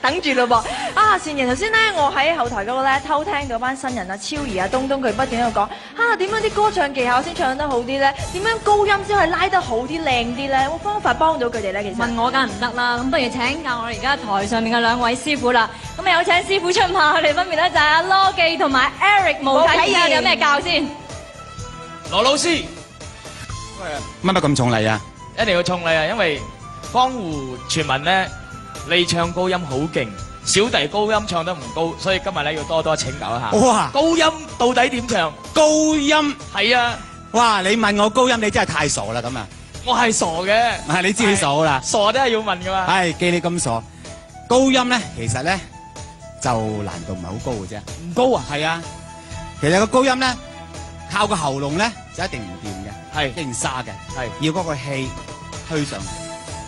等住咯噃。啊，善言頭先咧，我喺後台嗰個咧偷聽到班新人啊，超兒啊、東東佢不斷喺度講點樣啲歌唱技巧先唱得好啲咧？點樣高音先可以拉得好啲、靚啲咧？有冇方法幫到佢哋咧？其實問我梗係唔得啦，咁不如請教我哋而家台上面嘅兩位師傅啦。咁有請師傅出馬，佢哋分別咧就係阿羅記同埋 Eric 無啟義，有咩教先？羅老師，乜咁重禮啊？一定要重禮啊！因為江湖傳聞咧，你唱高音好勁，小弟高音唱得唔高，所以今日咧要多多請教一下。哇！高音到底點唱？高音係啊！哇！你問我高音，你真係太傻啦咁啊！我係傻嘅，係你知你傻啦，傻都係要問噶嘛。係既你咁傻，高音咧其實咧就難度唔係好高嘅啫。唔高啊？係啊，其實個高音咧靠個喉嚨咧就一定唔掂嘅，係一定沙嘅，係要嗰個氣推上嚟，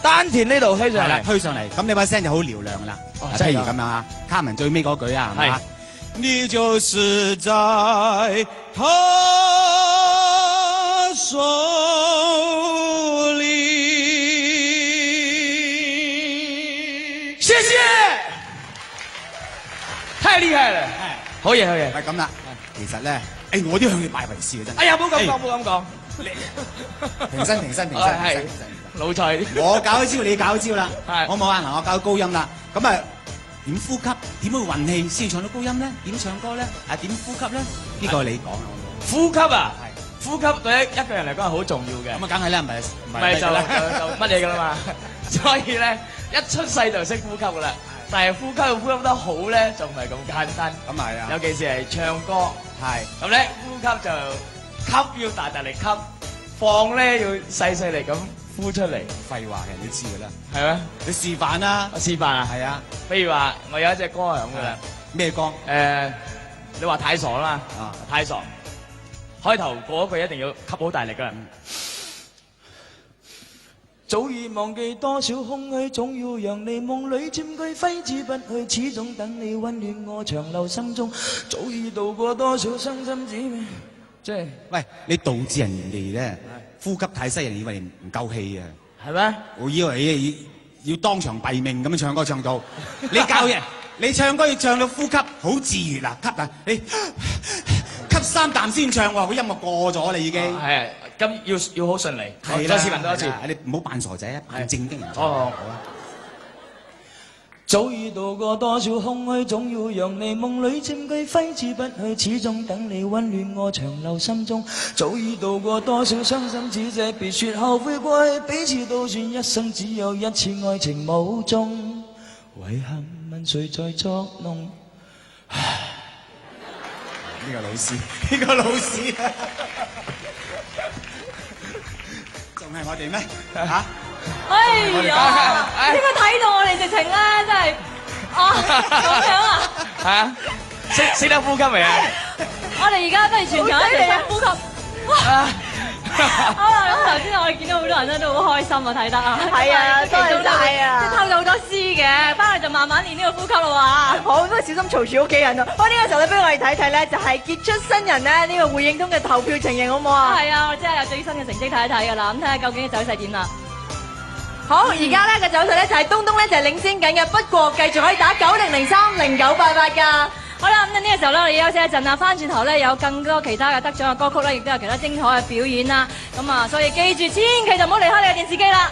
丹田呢度推上係啦嚟，推上嚟，咁你把聲就好嘹亮噶啦。譬如咁樣啊，卡文最尾嗰句啊，係嘛？你就是在他手裏。謝謝，太厲害啦！好嘢，好嘢。係咁啦，其實咧，我都向你拜為師嘅真。哎呀，唔好咁講，唔好咁講。停身，停身，停身，停身。老菜，我搞招，你搞招啦。係，好冇啊？嗱，我教高音啦。咁啊，點呼吸？點去運氣先唱到高音咧？點唱歌咧？點呼吸咧？呢個你講啊，呼吸啊，呼吸對一個人嚟講係好重要嘅。咁啊，梗係啦，唔係就乜嘢噶啦嘛。所以咧，一出世就識呼吸噶啦。但係呼吸得好咧，就唔係咁簡單。咁係啊，尤其是係唱歌，係咁咧呼吸就吸要大力吸，放咧要細力咁呼出嚟。廢話嘅，你知噶啦，係咩？你示範啦。我示範啊。係啊。譬如話，我有一隻歌係咁噶啦。咩歌？你話太傻啦嘛。啊，太傻。開頭嗰句一定要吸好大力噶啦。早已忘記多少空虛，總要讓你夢裏佔據，揮之不去，始終等你溫暖我長留心中。早已度過多少傷心滋味，即係喂，你導致人哋咧呼吸太犀利，以為你唔夠氣啊？係咩？我以為你要當場斃命咁樣唱歌唱到，你教人，你唱歌要唱到呼吸好自然啦，吸啊，你吸3啖先唱喎，個音樂過咗啦已經。係啊，咁要好順利。再試問多一次，你唔好扮傻仔啊，扮正經人。哦，好啊。早已度過多少空虛，總要讓你夢裏佔據，揮之不去，始終等你溫暖我長留心中。早已度過多少傷心只這別說後悔過去，彼此都算一生只有一次愛情無蹤。遺憾問誰在作弄？呢個老師，呢個老師，仲係我哋咩？嚇！哎呀！應該睇到我哋直情咧，真係咁樣啊！係啊，識得呼吸未啊？我哋而家不如全場一齊深呼吸。好啦，咁頭先我哋見到好多人咧都好開心啊，睇得啊。係啊，多謝晒啊！即係偷咗好多詩嘅，翻去就慢慢練呢個呼吸啦喎。好，不過小心嘈住屋企人啊！喂，呢個時候咧，俾我哋睇睇咧，就係傑出新人咧呢個回應通嘅投票情形，好唔好啊？係啊，我真係有最新嘅成績睇一睇㗎啦，咁睇下究竟嘅走勢點啦。好，而家咧嘅走勢咧就係東東咧就係領先緊嘅，不過繼續可以打90030988㗎。好啦，咁呢個時候咧，我哋休息一陣啦，翻轉頭咧有更多其他嘅得獎嘅歌曲咧，亦都有其他精彩嘅表演啦。咁啊，所以記住，千祈就唔好離開你嘅電視機啦。